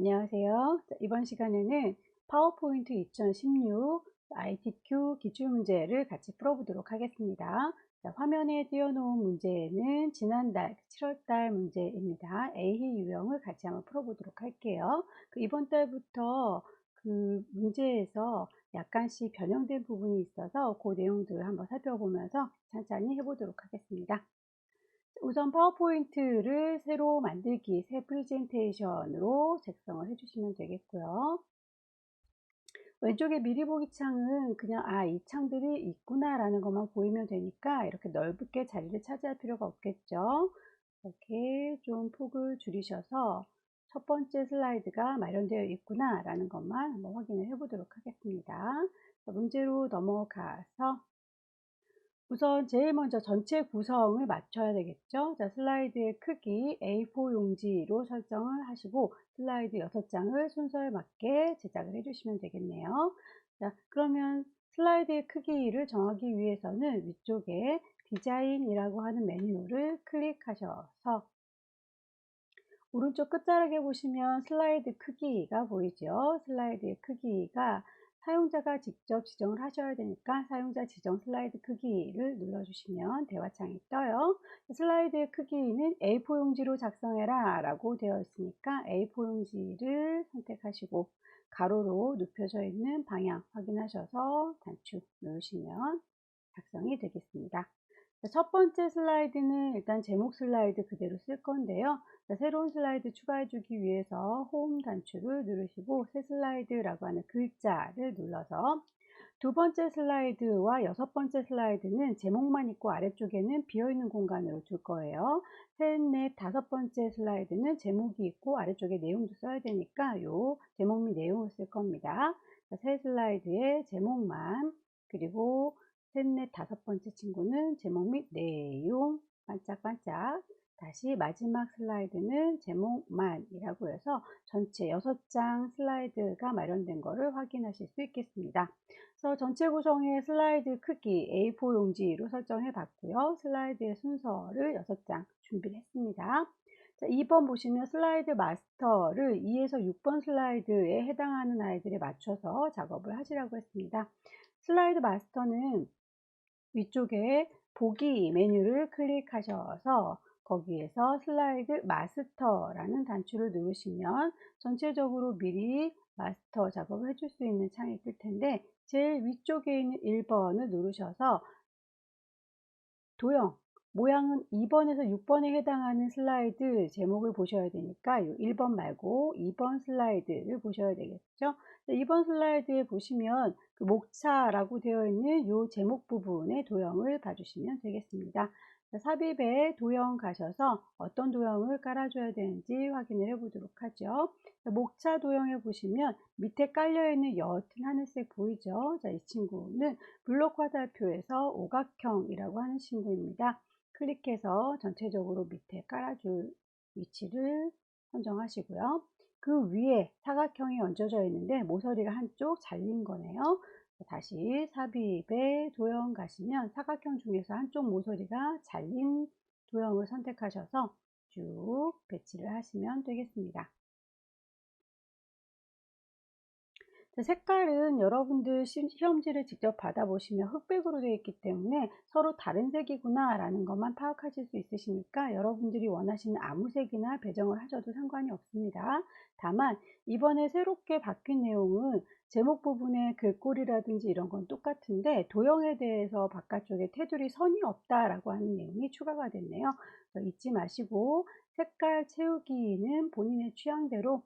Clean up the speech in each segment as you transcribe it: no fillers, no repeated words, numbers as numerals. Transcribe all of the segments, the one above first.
안녕하세요. 이번 시간에는 파워포인트 2016 ITQ 기출문제를 같이 풀어보도록 하겠습니다. 화면에 띄워놓은 문제는 지난달 7월달 문제입니다. A 유형을 같이 한번 풀어보도록 할게요. 이번 달부터 그 문제에서 약간씩 변형된 부분이 있어서 그 내용들을 한번 살펴보면서 천천히 해보도록 하겠습니다. 우선 파워포인트를 새로 만들기, 새 프레젠테이션으로 작성을 해주시면 되겠고요. 왼쪽에 미리 보기 창은 그냥 이 창들이 있구나 라는 것만 보이면 되니까 이렇게 넓게 자리를 차지할 필요가 없겠죠. 이렇게 좀 폭을 줄이셔서 첫 번째 슬라이드가 마련되어 있구나 라는 것만 한번 확인을 해 보도록 하겠습니다. 문제로 넘어가서 우선 제일 먼저 전체 구성을 맞춰야 되겠죠. 자, 슬라이드의 크기 A4 용지로 설정을 하시고 슬라이드 6장을 순서에 맞게 제작을 해주시면 되겠네요. 자, 그러면 슬라이드의 크기를 정하기 위해서는 위쪽에 디자인이라고 하는 메뉴를 클릭하셔서 오른쪽 끝자락에 보시면 슬라이드 크기가 보이죠. 슬라이드의 크기가 사용자가 직접 지정을 하셔야 되니까 사용자 지정 슬라이드 크기를 눌러주시면 대화창이 떠요. 슬라이드의 크기는 A4 용지로 작성해라 라고 되어 있으니까 A4 용지를 선택하시고 가로로 눕혀져 있는 방향 확인하셔서 단축 누르시면 작성이 되겠습니다. 첫 번째 슬라이드는 일단 제목 슬라이드 그대로 쓸 건데요. 새로운 슬라이드 추가해 주기 위해서 홈 단추를 누르시고 새 슬라이드라고 하는 글자를 눌러서 두 번째 슬라이드와 여섯 번째 슬라이드는 제목만 있고 아래쪽에는 비어있는 공간으로 둘 거예요. 셋, 넷, 다섯 번째 슬라이드는 제목이 있고 아래쪽에 내용도 써야 되니까 요 제목 및 내용을 쓸 겁니다. 새 슬라이드에 제목만, 그리고 셋, 넷, 다섯 번째 친구는 제목 및 내용 반짝반짝, 다시 마지막 슬라이드는 제목만이라고 해서 전체 6장 슬라이드가 마련된 것을 확인하실 수 있겠습니다. 그래서 전체 구성의 슬라이드 크기 A4 용지로 설정해 봤고요. 슬라이드의 순서를 6장 준비를 했습니다. 자, 2번 보시면 슬라이드 마스터를 2에서 6번 슬라이드에 해당하는 아이들에 맞춰서 작업을 하시라고 했습니다. 슬라이드 마스터는 위쪽에 보기 메뉴를 클릭하셔서 거기에서 슬라이드 마스터라는 단추를 누르시면 전체적으로 미리 마스터 작업을 해줄 수 있는 창이 뜰 텐데 제일 위쪽에 있는 1번을 누르셔서 도형 모양은 2번에서 6번에 해당하는 슬라이드 제목을 보셔야 되니까 1번 말고 2번 슬라이드를 보셔야 되겠죠. 2번 슬라이드에 보시면 그 목차라고 되어 있는 이 제목 부분의 도형을 봐주시면 되겠습니다. 삽입에 도형 가셔서 어떤 도형을 깔아줘야 되는지 확인을 해 보도록 하죠. 목차 도형에 보시면 밑에 깔려있는 옅은 하늘색 보이죠. 자, 이 친구는 블록 화살표에서 오각형이라고 하는 친구입니다. 클릭해서 전체적으로 밑에 깔아줄 위치를 선정하시고요. 그 위에 사각형이 얹어져 있는데 모서리가 한쪽 잘린 거네요. 다시 삽입에 도형 가시면 사각형 중에서 한쪽 모서리가 잘린 도형을 선택하셔서 쭉 배치를 하시면 되겠습니다. 색깔은 여러분들 시험지를 직접 받아보시면 흑백으로 되어 있기 때문에 서로 다른 색이구나 라는 것만 파악하실 수 있으시니까 여러분들이 원하시는 아무 색이나 배정을 하셔도 상관이 없습니다. 다만 이번에 새롭게 바뀐 내용은 제목 부분의 글꼴이라든지 이런 건 똑같은데 도형에 대해서 바깥쪽에 테두리 선이 없다라고 하는 내용이 추가가 됐네요. 잊지 마시고 색깔 채우기는 본인의 취향대로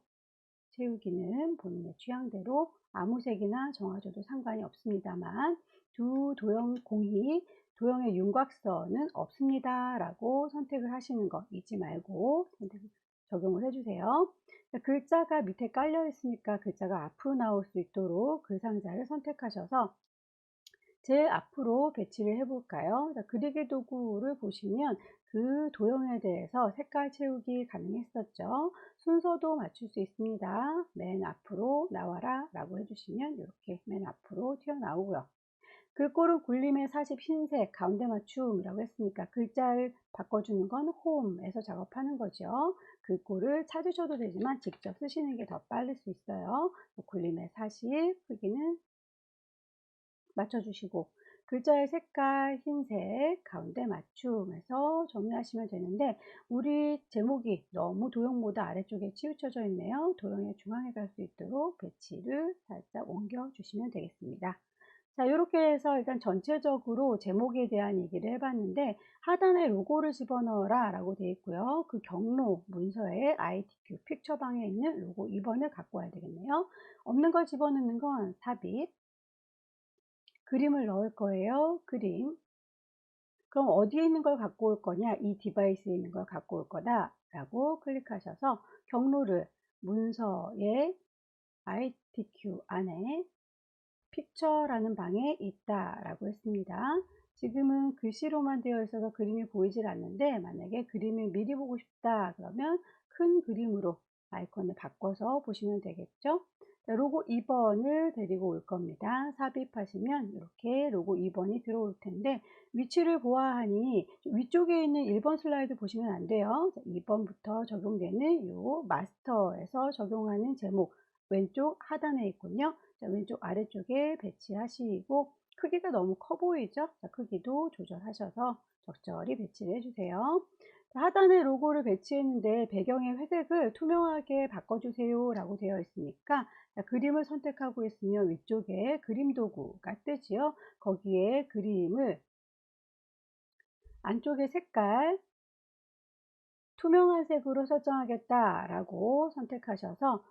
아무 색이나 정하셔도 상관이 없습니다만 두 도형 공히 도형의 윤곽선은 없습니다 라고 선택을 하시는 거 잊지 말고 적용을 해주세요. 글자가 밑에 깔려 있으니까 글자가 앞으로 나올 수 있도록 글 상자를 선택하셔서 제일 앞으로 배치를 해 볼까요? 그리기 도구를 보시면 그 도형에 대해서 색깔 채우기 가능했었죠. 순서도 맞출 수 있습니다. 맨 앞으로 나와라 라고 해주시면 이렇게 맨 앞으로 튀어나오고요. 글꼴은 굴림의 40 흰색 가운데 맞춤이라고 했으니까 글자를 바꿔주는 건 홈에서 작업하는 거죠. 글꼴을 찾으셔도 되지만 직접 쓰시는 게 더 빠를 수 있어요. 굴림의 40 크기는 맞춰주시고 글자의 색깔 흰색 가운데 맞춤해서 정리하시면 되는데 우리 제목이 너무 도형보다 아래쪽에 치우쳐져 있네요. 도형의 중앙에 갈 수 있도록 배치를 살짝 옮겨 주시면 되겠습니다. 자, 이렇게 해서 일단 전체적으로 제목에 대한 얘기를 해봤는데 하단에 로고를 집어넣어라 라고 되어 있고요. 그 경로 문서에 ITQ 픽처방에 있는 로고 2번을 갖고 와야 되겠네요. 없는 걸 집어넣는 건 삽입, 그림을 넣을 거예요. 그림. 그럼 어디에 있는 걸 갖고 올 거냐? 이 디바이스에 있는 걸 갖고 올 거다 라고 클릭하셔서 경로를 문서의 ITQ 안에 픽처라는 방에 있다 라고 했습니다. 지금은 글씨로만 되어 있어서 그림이 보이질 않는데 만약에 그림을 미리 보고 싶다 그러면 큰 그림으로 아이콘을 바꿔서 보시면 되겠죠. 로고 2번을 데리고 올 겁니다. 삽입하시면 이렇게 로고 2번이 들어올 텐데 위치를 보아하니 위쪽에 있는 1번 슬라이드 보시면 안 돼요. 2번부터 적용되는 이 마스터에서 적용하는 제목 왼쪽 하단에 있군요. 자, 왼쪽 아래쪽에 배치하시고 크기가 너무 커 보이죠? 자, 크기도 조절하셔서 적절히 배치를 해주세요. 자, 하단에 로고를 배치했는데 배경의 회색을 투명하게 바꿔주세요 라고 되어 있으니까 자, 그림을 선택하고 있으면 위쪽에 그림 도구가 뜨지요. 거기에 그림을 안쪽의 색깔 투명한 색으로 설정하겠다 라고 선택하셔서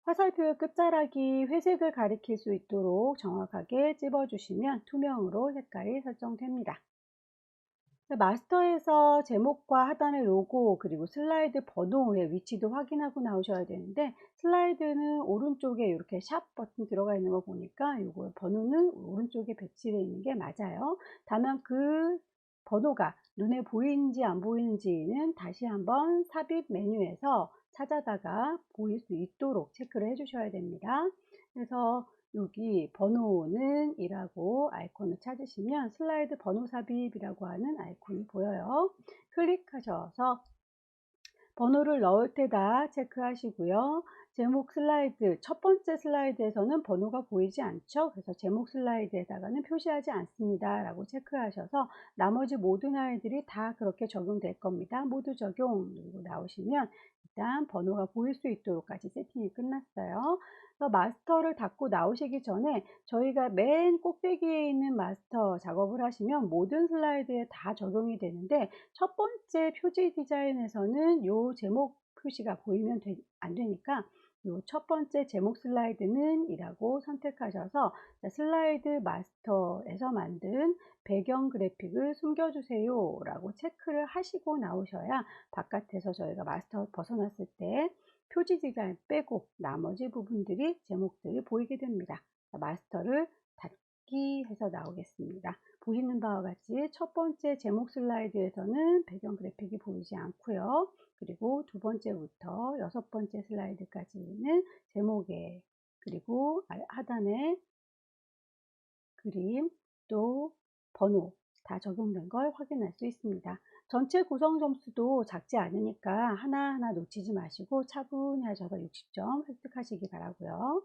화살표의 끝자락이 회색을 가리킬 수 있도록 정확하게 찝어주시면 투명으로 색깔이 설정됩니다. 마스터에서 제목과 하단의 로고 그리고 슬라이드 번호의 위치도 확인하고 나오셔야 되는데 슬라이드는 오른쪽에 이렇게 샵 버튼 들어가 있는 거 보니까 이거 번호는 오른쪽에 배치되어 있는 게 맞아요. 다만 그 번호가 눈에 보이는지 안 보이는지는 다시 한번 삽입 메뉴에서 찾아다가 보일 수 있도록 체크를 해 주셔야 됩니다. 그래서 여기 번호는 이라고 아이콘을 찾으시면 슬라이드 번호 삽입이라고 하는 아이콘이 보여요. 클릭하셔서 번호를 넣을 때다 체크하시고요. 제목 슬라이드, 첫 번째 슬라이드에서는 번호가 보이지 않죠. 그래서 제목 슬라이드에다가는 표시하지 않습니다. 라고 체크하셔서 나머지 모든 아이들이 다 그렇게 적용될 겁니다. 모두 적용 누르고 나오시면 일단 번호가 보일 수 있도록까지 세팅이 끝났어요. 그래서 마스터를 닫고 나오시기 전에 저희가 맨 꼭대기에 있는 마스터 작업을 하시면 모든 슬라이드에 다 적용이 되는데 첫 번째 표지 디자인에서는 이 제목 표시가 보이면 안 되니까 이 첫 번째 제목 슬라이드는 이라고 선택하셔서 슬라이드 마스터에서 만든 배경 그래픽을 숨겨주세요 라고 체크를 하시고 나오셔야 바깥에서 저희가 마스터 벗어났을 때 표지 디자인 빼고 나머지 부분들이 제목들이 보이게 됩니다. 마스터를 닫기 해서 나오겠습니다. 보시는 바와 같이 첫 번째 제목 슬라이드에서는 배경 그래픽이 보이지 않고요. 그리고 두 번째부터 여섯 번째 슬라이드까지는 제목에 그리고 하단에 그림 또 번호 다 적용된 걸 확인할 수 있습니다. 전체 구성 점수도 작지 않으니까 하나하나 놓치지 마시고 차분히 하셔서 60점 획득하시기 바라고요.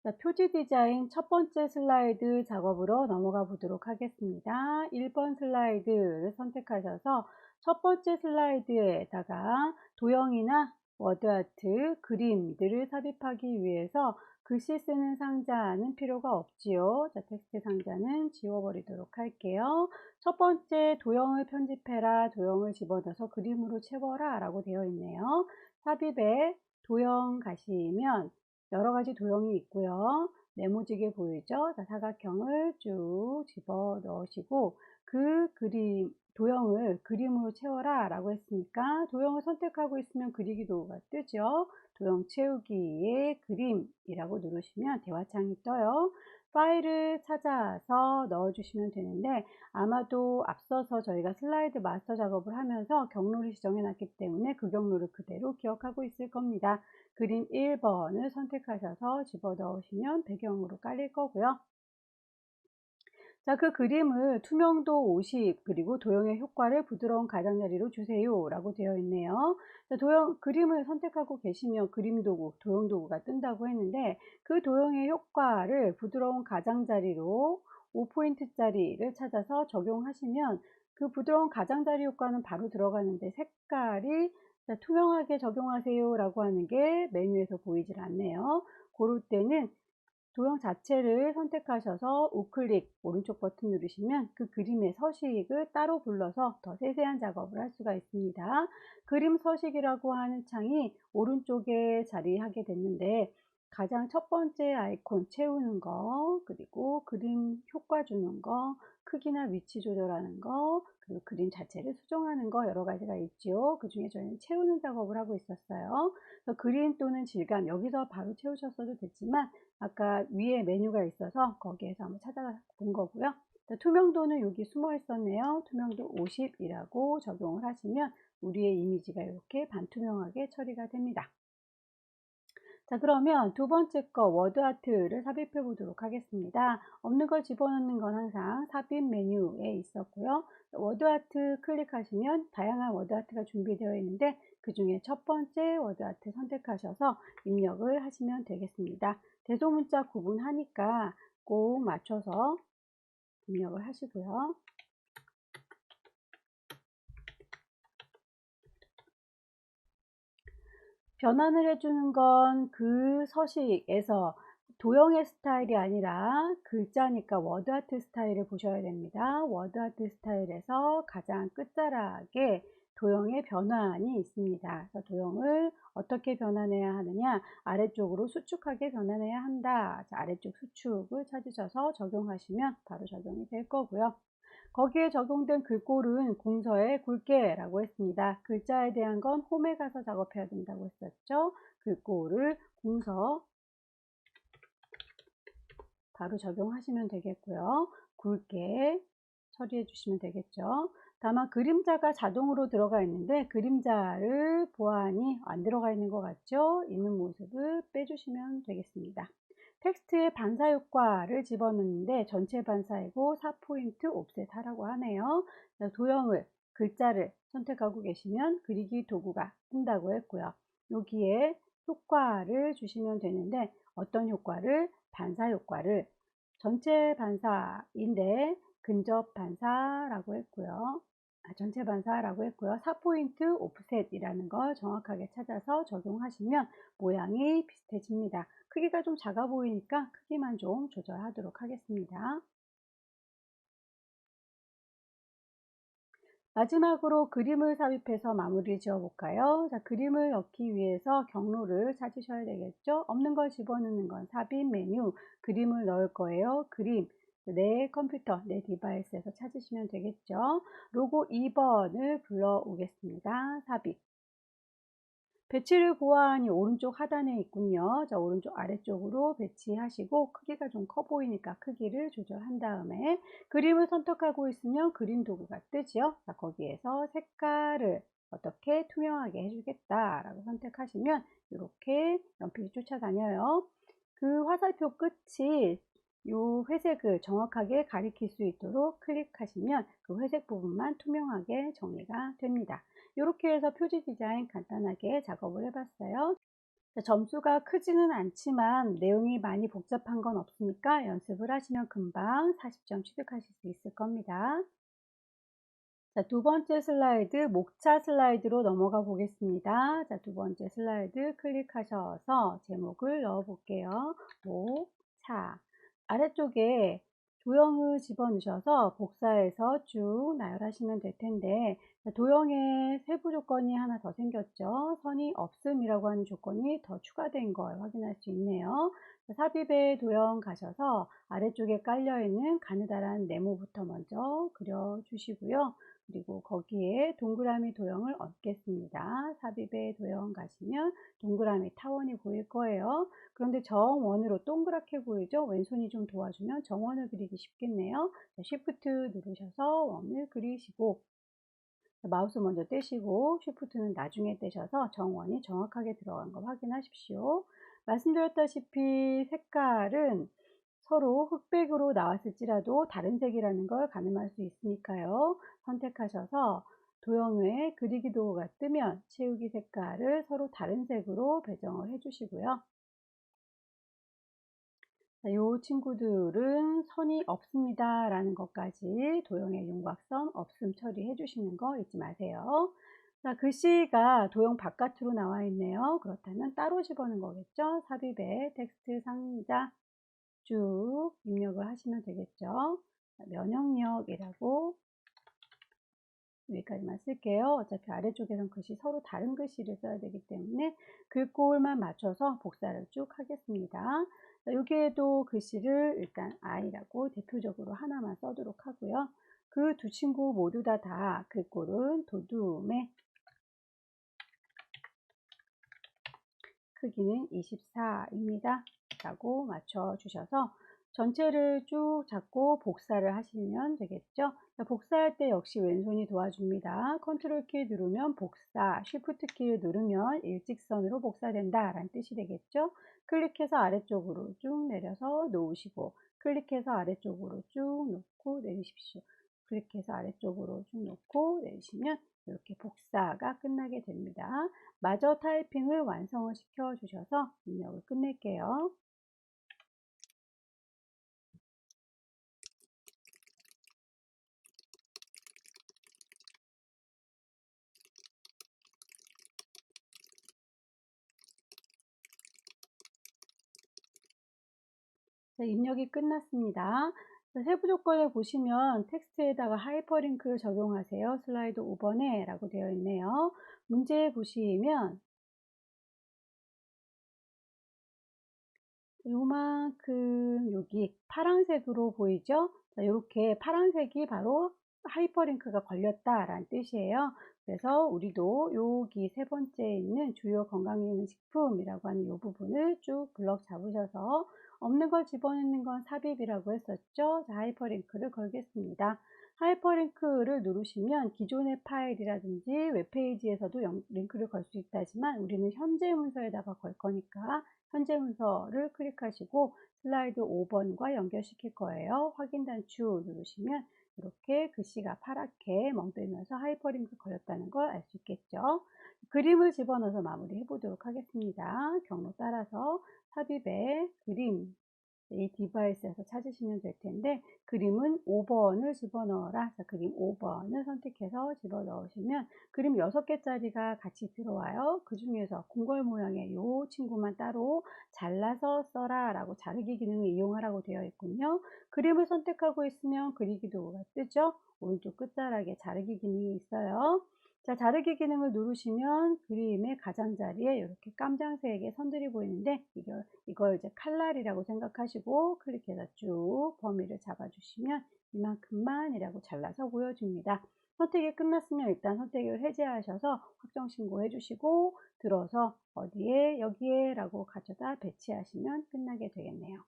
자, 표지 디자인 첫 번째 슬라이드 작업으로 넘어가 보도록 하겠습니다. 1번 슬라이드를 선택하셔서 첫 번째 슬라이드에다가 도형이나 워드아트, 그림들을 삽입하기 위해서 글씨 쓰는 상자는 필요가 없지요. 자, 텍스트 상자는 지워버리도록 할게요. 첫 번째 도형을 편집해라, 도형을 집어넣어서 그림으로 채워라 라고 되어 있네요. 삽입에 도형 가시면 여러 가지 도형이 있고요. 네모지게 보이죠? 자, 사각형을 쭉 집어 넣으시고 그 그림, 도형을 그림으로 채워라 라고 했으니까 도형을 선택하고 있으면 그리기 도구가 뜨죠. 도형 채우기에 그림이라고 누르시면 대화창이 떠요. 파일을 찾아서 넣어주시면 되는데 아마도 앞서서 저희가 슬라이드 마스터 작업을 하면서 경로를 지정해 놨기 때문에 그 경로를 그대로 기억하고 있을 겁니다. 그림 1번을 선택하셔서 집어넣으시면 배경으로 깔릴 거고요. 자, 그 그림을 투명도 50 그리고 도형의 효과를 부드러운 가장자리로 주세요 라고 되어 있네요. 자, 그림을 선택하고 계시면 그림 도구, 도형 도구가 뜬다고 했는데 그 도형의 효과를 부드러운 가장자리로 5포인트짜리를 찾아서 적용하시면 그 부드러운 가장자리 효과는 바로 들어가는데 색깔이 자, 투명하게 적용하세요 라고 하는 게 메뉴에서 보이질 않네요. 그럴 때는 도형 자체를 선택하셔서 우클릭 오른쪽 버튼 누르시면 그 그림의 서식을 따로 불러서 더 세세한 작업을 할 수가 있습니다. 그림 서식이라고 하는 창이 오른쪽에 자리하게 됐는데 가장 첫 번째 아이콘 채우는 거, 그리고 그림 효과 주는 거, 크기나 위치 조절하는 거, 그리고 그림 자체를 수정하는 거 여러 가지가 있죠. 그 중에 저희는 채우는 작업을 하고 있었어요. 그래서 그림 또는 질감 여기서 바로 채우셨어도 됐지만 아까 위에 메뉴가 있어서 거기에서 한번 찾아본 거고요. 투명도는 여기 숨어 있었네요. 투명도 50이라고 적용을 하시면 우리의 이미지가 이렇게 반투명하게 처리가 됩니다. 자, 그러면 두 번째 거 워드 아트를 삽입해 보도록 하겠습니다. 없는 걸 집어넣는 건 항상 삽입 메뉴에 있었고요. 워드 아트 클릭하시면 다양한 워드 아트가 준비되어 있는데 그 중에 첫 번째 워드 아트 선택하셔서 입력을 하시면 되겠습니다. 대소문자 구분하니까 꼭 맞춰서 입력을 하시고요. 변환을 해주는 건 그 서식에서 도형의 스타일이 아니라 글자니까 워드아트 스타일을 보셔야 됩니다. 워드아트 스타일에서 가장 끝자락에 도형의 변환이 있습니다. 그래서 도형을 어떻게 변환해야 하느냐, 아래쪽으로 수축하게 변환해야 한다. 자, 아래쪽 수축을 찾으셔서 적용하시면 바로 적용이 될 거고요. 거기에 적용된 글꼴은 공서에 굵게 라고 했습니다. 글자에 대한 건 홈에 가서 작업해야 된다고 했었죠. 글꼴을 공서 바로 적용하시면 되겠고요. 굵게 처리해 주시면 되겠죠. 다만 그림자가 자동으로 들어가 있는데 그림자를 보아하니 안 들어가 있는 것 같죠? 있는 모습을 빼주시면 되겠습니다. 텍스트의 반사 효과를 집어넣는데 전체 반사이고 4포인트 옵셋 하라고 하네요. 도형을 글자를 선택하고 계시면 그리기 도구가 뜬다고 했고요. 여기에 효과를 주시면 되는데 어떤 효과를 반사 효과를 전체 반사인데 근접 반사라고 했고요. 전체 반사라고 했고요. 4포인트 오프셋이라는 걸 정확하게 찾아서 적용하시면 모양이 비슷해집니다. 크기가 좀 작아 보이니까 크기만 좀 조절하도록 하겠습니다. 마지막으로 그림을 삽입해서 마무리 지어 볼까요? 자, 그림을 넣기 위해서 경로를 찾으셔야 되겠죠? 없는 걸 집어넣는 건 삽입 메뉴, 그림을 넣을 거예요. 그림, 내 컴퓨터, 내 디바이스에서 찾으시면 되겠죠? 로고 2번을 불러 오겠습니다. 삽입. 배치를 보아하니 오른쪽 하단에 있군요. 자, 오른쪽 아래쪽으로 배치하시고 크기가 좀 커 보이니까 크기를 조절한 다음에 그림을 선택하고 있으면 그림 도구가 뜨죠. 자, 거기에서 색깔을 어떻게 투명하게 해주겠다라고 선택하시면 이렇게 연필이 쫓아다녀요. 그 화살표 끝이 이 회색을 정확하게 가리킬 수 있도록 클릭하시면 그 회색 부분만 투명하게 정리가 됩니다. 이렇게 해서 표지 디자인 간단하게 작업을 해봤어요. 점수가 크지는 않지만 내용이 많이 복잡한 건 없으니까 연습을 하시면 금방 40점 취득하실 수 있을 겁니다. 자, 두 번째 슬라이드, 목차 슬라이드로 넘어가 보겠습니다. 자, 두 번째 슬라이드 클릭하셔서 제목을 넣어 볼게요. 목차. 아래쪽에 도형을 집어넣으셔서 복사해서 쭉 나열하시면 될 텐데, 도형에 세부 조건이 하나 더 생겼죠. 선이 없음이라고 하는 조건이 더 추가된 걸 확인할 수 있네요. 삽입의 도형 가셔서 아래쪽에 깔려있는 가느다란 네모부터 먼저 그려주시고요. 그리고 거기에 동그라미 도형을 얹겠습니다. 삽입의 도형 가시면 동그라미 타원이 보일 거예요. 그런데 정원으로 동그랗게 보이죠? 왼손이 좀 도와주면 정원을 그리기 쉽겠네요. Shift 누르셔서 원을 그리시고 마우스 먼저 떼시고 Shift는 나중에 떼셔서 정원이 정확하게 들어간 거 확인하십시오. 말씀드렸다시피 색깔은 서로 흑백으로 나왔을지라도 다른 색이라는 걸 가늠할 수 있으니까요. 선택하셔서 도형에 그리기 도구가 뜨면 채우기 색깔을 서로 다른 색으로 배정을 해주시고요. 이 친구들은 선이 없습니다 라는 것까지 도형의 윤곽선 없음 처리해 주시는 거 잊지 마세요. 자, 글씨가 도형 바깥으로 나와 있네요. 그렇다면 따로 집어넣은 거겠죠. 삽입에 텍스트 상자 쭉 입력을 하시면 되겠죠. 면역력이라고 여기까지만 쓸게요. 어차피 아래쪽에선 글씨 서로 다른 글씨를 써야 되기 때문에 글꼴만 맞춰서 복사를 쭉 하겠습니다. 여기에도 글씨를 일단 I라고 대표적으로 하나만 써도록 하고요. 그 두 친구 모두 다 글꼴은 도둠의 크기는 24입니다. 라고 맞춰 주셔서 전체를 쭉 잡고 복사를 하시면 되겠죠. 복사할 때 역시 왼손이 도와줍니다. 컨트롤 키 누르면 복사, 쉬프트 키를 누르면 일직선으로 복사된다 라는 뜻이 되겠죠. 클릭해서 아래쪽으로 쭉 내려서 놓으시고, 클릭해서 아래쪽으로 쭉 놓고 내리십시오. 클릭해서 아래쪽으로 쭉 놓고 내리시면 이렇게 복사가 끝나게 됩니다. 마저 타이핑을 완성을 시켜 주셔서 입력을 끝낼게요. 네, 입력이 끝났습니다. 세부 조건에 보시면 텍스트에다가 하이퍼링크를 적용하세요. 슬라이드 5번에 라고 되어 있네요. 문제 보시면 요만큼 여기 파란색으로 보이죠? 이렇게 파란색이 바로 하이퍼링크가 걸렸다라는 뜻이에요. 그래서 우리도 여기 세 번째에 있는 주요 건강기능식품이라고 하는 이 부분을 쭉 블럭 잡으셔서 없는 걸 집어넣는 건 삽입이라고 했었죠. 자, 하이퍼링크를 걸겠습니다. 하이퍼링크를 누르시면 기존의 파일이라든지 웹페이지에서도 링크를 걸 수 있다지만 우리는 현재 문서에다가 걸 거니까 현재 문서를 클릭하시고 슬라이드 5번과 연결시킬 거예요. 확인 단추 누르시면 이렇게 글씨가 파랗게 멍들면서 하이퍼링크 걸렸다는 걸 알 수 있겠죠. 그림을 집어넣어서 마무리해 보도록 하겠습니다. 경로 따라서 삽입에 그림, 이 디바이스에서 찾으시면 될 텐데 그림은 5번을 집어넣어라. 자, 그림 5번을 선택해서 집어넣으시면 그림 6개짜리가 같이 들어와요. 그 중에서 궁궐 모양의 이 친구만 따로 잘라서 써라 라고 자르기 기능을 이용하라고 되어 있군요. 그림을 선택하고 있으면 그리기 도구가 뜨죠. 오른쪽 끝자락에 자르기 기능이 있어요. 자, 자르기 기능을 누르시면 그림의 가장자리에 이렇게 깜장색의 선들이 보이는데 이걸 이제 칼날이라고 생각하시고 클릭해서 쭉 범위를 잡아주시면 이만큼만이라고 잘라서 보여줍니다. 선택이 끝났으면 일단 선택을 해제하셔서 확정 신고해 주시고 들어서 어디에 여기에 라고 가져다 배치하시면 끝나게 되겠네요.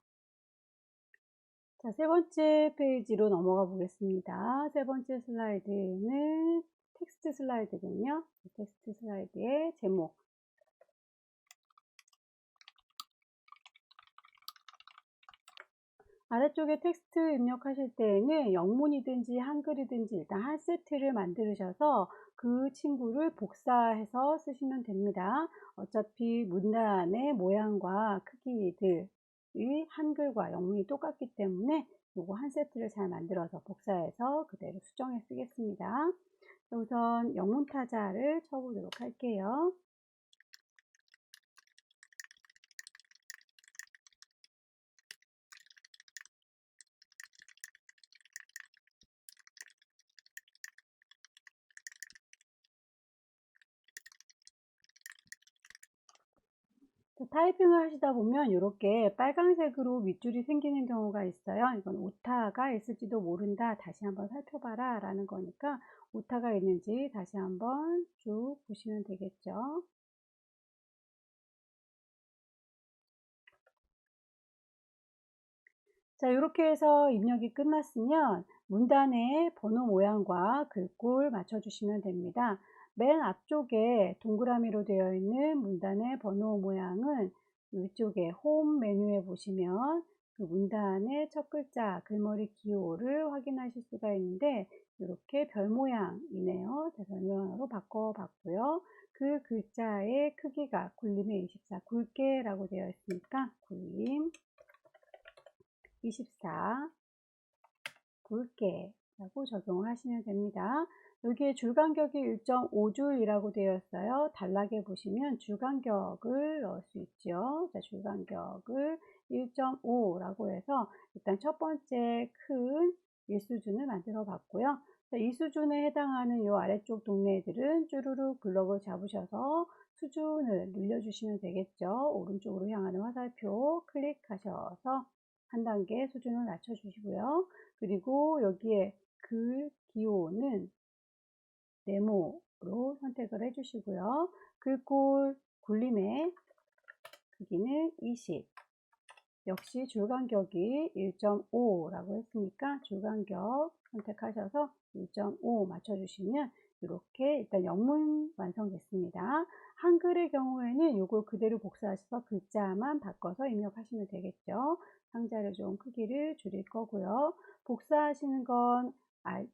자, 세 번째 페이지로 넘어가 보겠습니다. 세 번째 슬라이드는 텍스트 슬라이드군요. 텍스트 슬라이드의 제목. 아래쪽에 텍스트 입력하실 때에는 영문이든지 한글이든지 일단 한 세트를 만드셔서 그 친구를 복사해서 쓰시면 됩니다. 어차피 문단의 모양과 크기들이 한글과 영문이 똑같기 때문에 이거 한 세트를 잘 만들어서 복사해서 그대로 수정해 쓰겠습니다. 우선 영문 타자를 쳐보도록 할게요. 타이핑을 하시다 보면 이렇게 빨간색으로 밑줄이 생기는 경우가 있어요. 이건 오타가 있을지도 모른다. 다시 한번 살펴봐라 라는 거니까 오타가 있는지 다시 한번 쭉 보시면 되겠죠. 자, 이렇게 해서 입력이 끝났으면 문단의 번호 모양과 글꼴 맞춰주시면 됩니다. 맨 앞쪽에 동그라미로 되어 있는 문단의 번호 모양은 위쪽에 홈 메뉴에 보시면 그 문단의 첫 글자 글머리 기호를 확인하실 수가 있는데 이렇게 별 모양이네요. 별 모양으로 바꿔봤고요. 그 글자의 크기가 굴림의 24, 굵게라고 되어 있으니까 굴림 24, 굵게라고 적용을 하시면 됩니다. 여기에 줄 간격이 1.5줄이라고 되어 있어요. 단락에 보시면 줄 간격을 넣을 수 있죠. 자, 줄 간격을 1.5라고 해서 일단 첫 번째 큰 1수준을 만들어 봤고요. 자, 이 수준에 해당하는 이 아래쪽 동네들은 쭈루룩 블럭을 잡으셔서 수준을 늘려주시면 되겠죠. 오른쪽으로 향하는 화살표 클릭하셔서 한 단계 수준을 낮춰주시고요. 그리고 여기에 글 기호는 네모로 선택을 해주시고요. 글꼴 굴림의 크기는 20. 역시 줄간격이 1.5라고 했으니까 줄간격 선택하셔서 1.5 맞춰주시면 이렇게 일단 영문 완성됐습니다. 한글의 경우에는 이걸 그대로 복사하셔서 글자만 바꿔서 입력하시면 되겠죠. 상자를 좀 크기를 줄일 거고요. 복사하시는 건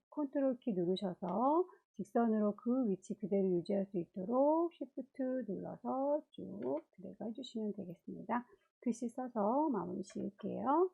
컨트롤 키 누르셔서 직선으로 그 위치 그대로 유지할 수 있도록 Shift 눌러서 쭉 드래그 해주시면 되겠습니다. 글씨 써서 마무리 지을게요.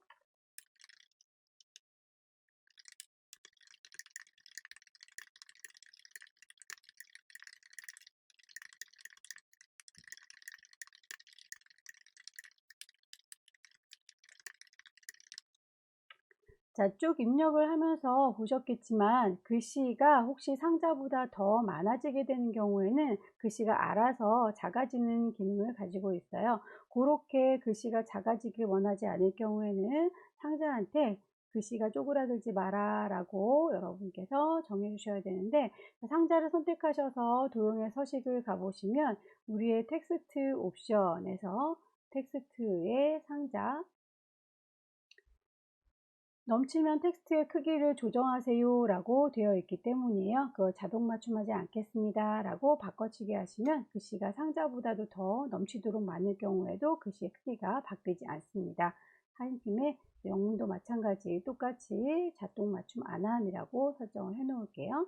자, 쭉 입력을 하면서 보셨겠지만 글씨가 혹시 상자보다 더 많아지게 되는 경우에는 글씨가 알아서 작아지는 기능을 가지고 있어요. 그렇게 글씨가 작아지길 원하지 않을 경우에는 상자한테 글씨가 쪼그라들지 마라 라고 여러분께서 정해 주셔야 되는데, 상자를 선택하셔서 도형의 서식을 가보시면 우리의 텍스트 옵션에서 텍스트의 상자 넘치면 텍스트의 크기를 조정하세요 라고 되어 있기 때문이에요. 그걸 자동 맞춤하지 않겠습니다 라고 바꿔치기 하시면 글씨가 상자보다도 더 넘치도록 많을 경우에도 글씨의 크기가 바뀌지 않습니다. 한 팀의 영문도 마찬가지 똑같이 자동 맞춤 안함이라고 설정을 해 놓을게요.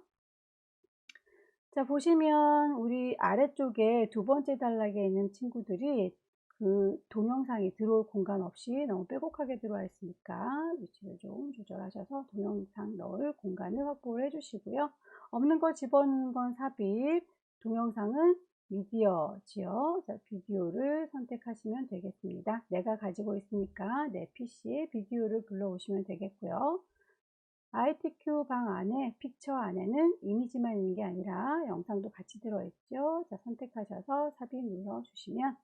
자, 보시면 우리 아래쪽에 두 번째 단락에 있는 친구들이 그 동영상이 들어올 공간 없이 너무 빼곡하게 들어와 있으니까 위치를 좀 조절하셔서 동영상 넣을 공간을 확보를 해주시고요. 없는 거 집어넣는 건 삽입, 동영상은 미디어지요. 자, 비디오를 선택하시면 되겠습니다. 내가 가지고 있으니까 내 PC에 비디오를 불러오시면 되겠고요. ITQ 방 안에 픽처 안에는 이미지만 있는 게 아니라 영상도 같이 들어있죠. 자, 선택하셔서 삽입 눌러주시면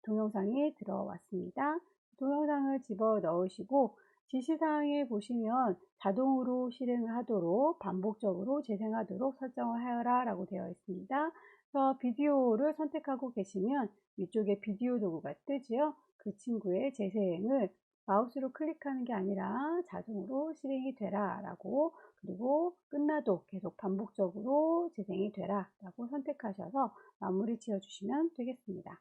동영상이 들어왔습니다. 동영상을 집어 넣으시고 지시사항에 보시면 자동으로 실행을 하도록 반복적으로 재생하도록 설정을 하여라 라고 되어 있습니다. 그래서 비디오를 선택하고 계시면 위쪽에 비디오 도구가 뜨지요. 그 친구의 재생을 마우스로 클릭하는 게 아니라 자동으로 실행이 되라 라고, 그리고 끝나도 계속 반복적으로 재생이 되라 라고 선택하셔서 마무리 지어 주시면 되겠습니다.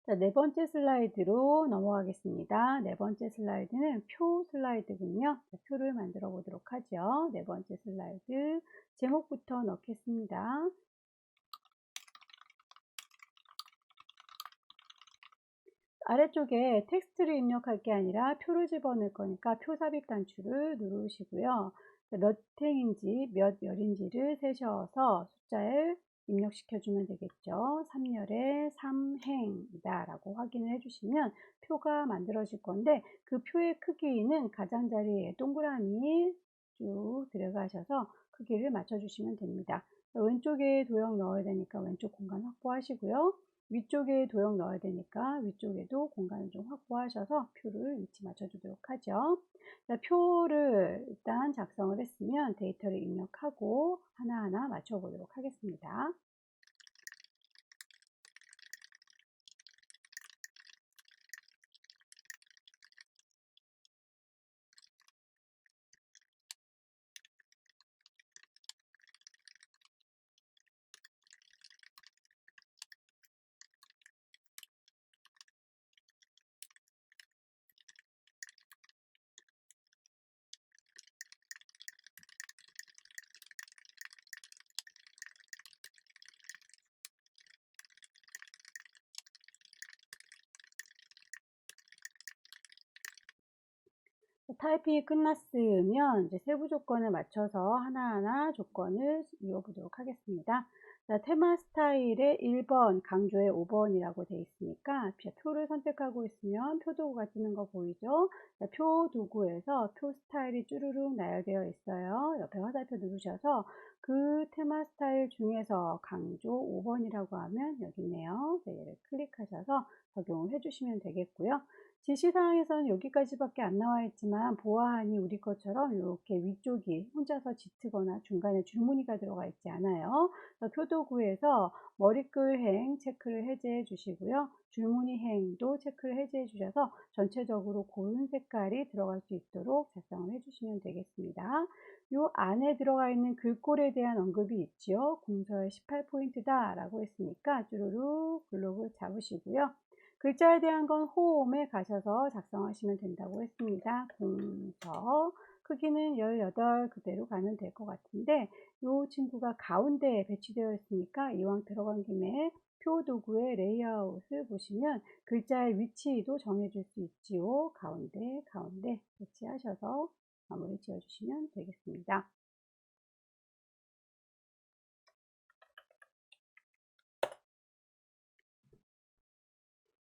자, 네 번째 슬라이드로 넘어가겠습니다. 네 번째 슬라이드는 표 슬라이드군요. 자, 표를 만들어 보도록 하죠. 네 번째 슬라이드 제목부터 넣겠습니다. 아래쪽에 텍스트를 입력할 게 아니라 표를 집어넣을 거니까 표 삽입 단추를 누르시고요. 몇 행인지 몇 열인지를 세셔서 숫자를 입력시켜 주면 되겠죠. 3열에 3행이다 라고 확인을 해주시면 표가 만들어질 건데, 그 표의 크기는 가장자리에 동그라미 쭉 들어가셔서 크기를 맞춰주시면 됩니다. 왼쪽에 도형 넣어야 되니까 왼쪽 공간 확보하시고요. 위쪽에 도형 넣어야 되니까 위쪽에도 공간을 좀 확보하셔서 표를 위치 맞춰주도록 하죠. 자, 표를 일단 작성을 했으면 데이터를 입력하고 하나하나 맞춰보도록 하겠습니다. 타이핑이 끝났으면 이제 세부 조건을 맞춰서 하나하나 조건을 이어보도록 하겠습니다. 자, 테마 스타일의 1번, 강조의 5번이라고 되어 있으니까 표를 선택하고 있으면 표 도구가 뜨는 거 보이죠? 자, 표 도구에서 표 스타일이 쭈루룩 나열되어 있어요. 옆에 화살표 누르셔서 그 테마 스타일 중에서 강조 5번이라고 하면 여기 있네요. 네, 얘를 클릭하셔서 적용을 해주시면 되겠고요. 지시사항에서는 여기까지밖에 안 나와 있지만 보아하니 우리 것처럼 이렇게 위쪽이 혼자서 짙거나 중간에 줄무늬가 들어가 있지 않아요. 표도구에서 머리글행 체크를 해제해 주시고요. 줄무늬 행도 체크를 해제해 주셔서 전체적으로 고른 색깔이 들어갈 수 있도록 작성을 해 주시면 되겠습니다. 이 안에 들어가 있는 글꼴에 대한 언급이 있지요. 공서의 18포인트다 라고 했으니까 쭈루룩 블록을 잡으시고요. 글자에 대한 건 홈에 가셔서 작성하시면 된다고 했습니다. 공서 크기는 18 그대로 가면 될 것 같은데 이 친구가 가운데에 배치되어 있으니까 이왕 들어간 김에 표 도구의 레이아웃을 보시면 글자의 위치도 정해줄 수 있지요. 가운데 배치하셔서 마무리 지어주시면 되겠습니다.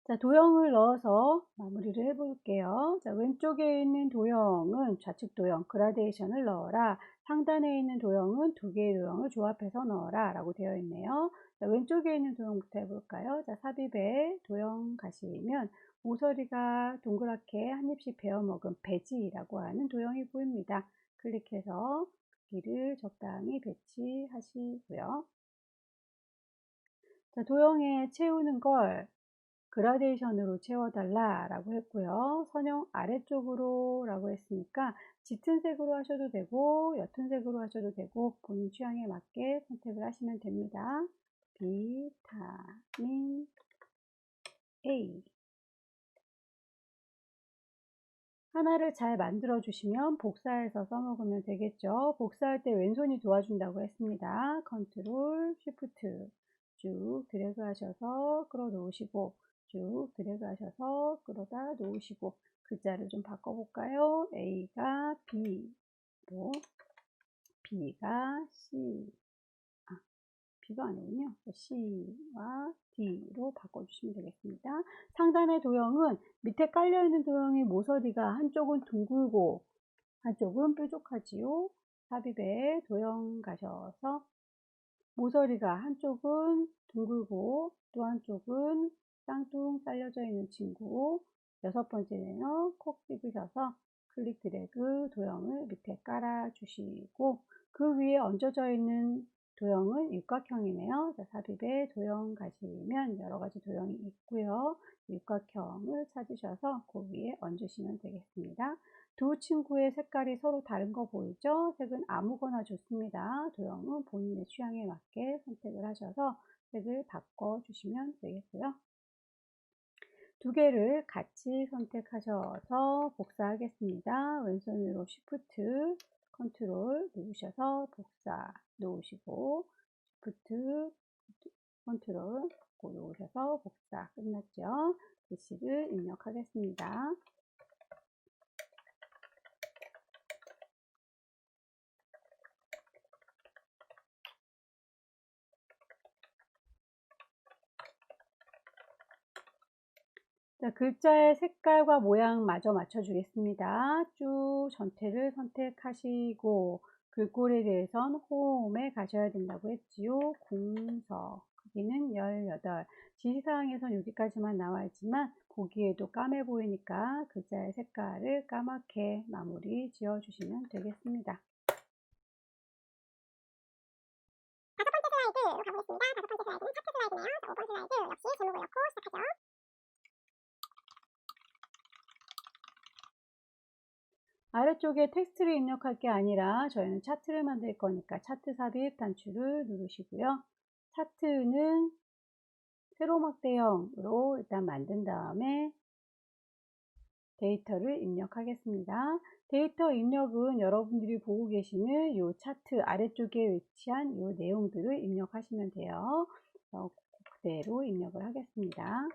자, 도형을 넣어서 마무리를 해볼게요. 자, 왼쪽에 있는 도형은 좌측 도형, 그라데이션을 넣어라. 상단에 있는 도형은 두 개의 도형을 조합해서 넣어라 라고 되어 있네요. 자, 왼쪽에 있는 도형부터 해볼까요? 자, 삽입에 도형 가시면 모서리가 동그랗게 한 입씩 베어먹은 배지라고 하는 도형이 보입니다. 클릭해서 크기를 적당히 배치하시고요. 자, 도형에 채우는 걸 그라데이션으로 채워달라 라고 했고요. 선형 아래쪽으로 라고 했으니까 짙은 색으로 하셔도 되고 옅은 색으로 하셔도 되고 본인 취향에 맞게 선택을 하시면 됩니다. 비타민 A 하나를 잘 만들어 주시면 복사해서 써먹으면 되겠죠. 복사할 때 왼손이 도와준다고 했습니다. 컨트롤 쉬프트 쭉 드래그 하셔서 끌어 놓으시고 쭉 드래그 하셔서 끌어다 놓으시고 글자를 좀 바꿔볼까요? A가 B로 B가 C B가 아니군요. C와 D로 바꿔주시면 되겠습니다. 상단의 도형은 밑에 깔려있는 도형의 모서리가 한쪽은 둥글고 한쪽은 뾰족하지요. 삽입에 도형 가셔서 모서리가 한쪽은 둥글고 또 한쪽은 쌍둥 잘려져 있는 친구 여섯 번째는요. 콕 찍으셔서 클릭 드래그 도형을 밑에 깔아 주시고 그 위에 얹어져 있는 도형은 육각형이네요. 자, 삽입에 도형 가시면 여러 가지 도형이 있고요. 육각형을 찾으셔서 그 위에 얹으시면 되겠습니다. 두 친구의 색깔이 서로 다른 거 보이죠? 색은 아무거나 좋습니다. 도형은 본인의 취향에 맞게 선택을 하셔서 색을 바꿔주시면 되겠고요. 두 개를 같이 선택하셔서 복사하겠습니다. 왼손으로 Shift, 컨트롤 누르셔서 복사 놓으시고 Shift, 컨트롤 누르셔서 복사 끝났죠? 글씨를 입력하겠습니다. 자, 글자의 색깔과 모양 마저 맞춰주겠습니다. 쭉 전체를 선택하시고 글꼴에 대해선 홈에 가셔야 된다고 했지요. 궁서 크기는 18 지시사항에선 여기까지만 나와 있지만 보기에도 까매 보이니까 글자의 색깔을 까맣게 마무리 지어 주시면 되겠습니다. 다섯 번째 슬라이드로 가보겠습니다. 다섯 번째 슬라이드는 차트 슬라이드네요. 5번 슬라이드 역시 제목을 넣고 시작하죠. 아래쪽에 텍스트를 입력할 게 아니라 저희는 차트를 만들 거니까 차트 삽입 단추를 누르시고요. 차트는 세로막대형으로 일단 만든 다음에 데이터를 입력하겠습니다. 데이터 입력은 여러분들이 보고 계시는 이 차트 아래쪽에 위치한 이 내용들을 입력하시면 돼요. 그대로 입력을 하겠습니다.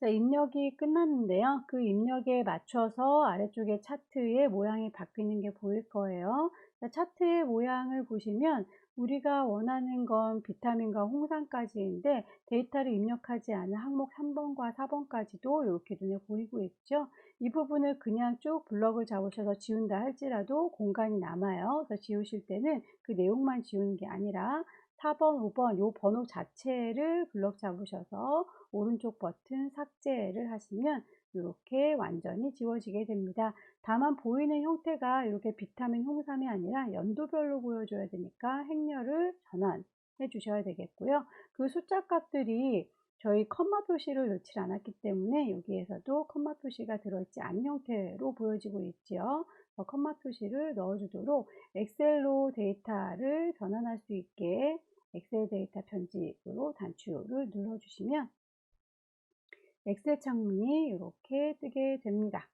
자, 입력이 끝났는데요. 그 입력에 맞춰서 아래쪽에 차트의 모양이 바뀌는 게 보일 거예요. 자, 차트의 모양을 보시면 우리가 원하는 건 비타민과 홍삼까지인데 데이터를 입력하지 않은 항목 3번과 4번까지도 이렇게 눈에 보이고 있죠. 이 부분을 그냥 쭉 블럭을 잡으셔서 지운다 할지라도 공간이 남아요. 그래서 지우실 때는 그 내용만 지우는 게 아니라 4번, 5번 요 번호 자체를 블럭 잡으셔서 오른쪽 버튼 삭제를 하시면 이렇게 완전히 지워지게 됩니다. 다만 보이는 형태가 이렇게 비타민 홍삼이 아니라 연도별로 보여줘야 되니까 행렬을 전환해 주셔야 되겠고요. 그 숫자 값들이 저희 컴마 표시를 넣지 않았기 때문에 여기에서도 컴마 표시가 들어있지 않은 형태로 보여지고 있지요. 컴마 표시를 넣어주도록 엑셀로 데이터를 전환할 수 있게 엑셀 데이터 편집으로 단추를 눌러주시면 엑셀 창문이 이렇게 뜨게 됩니다.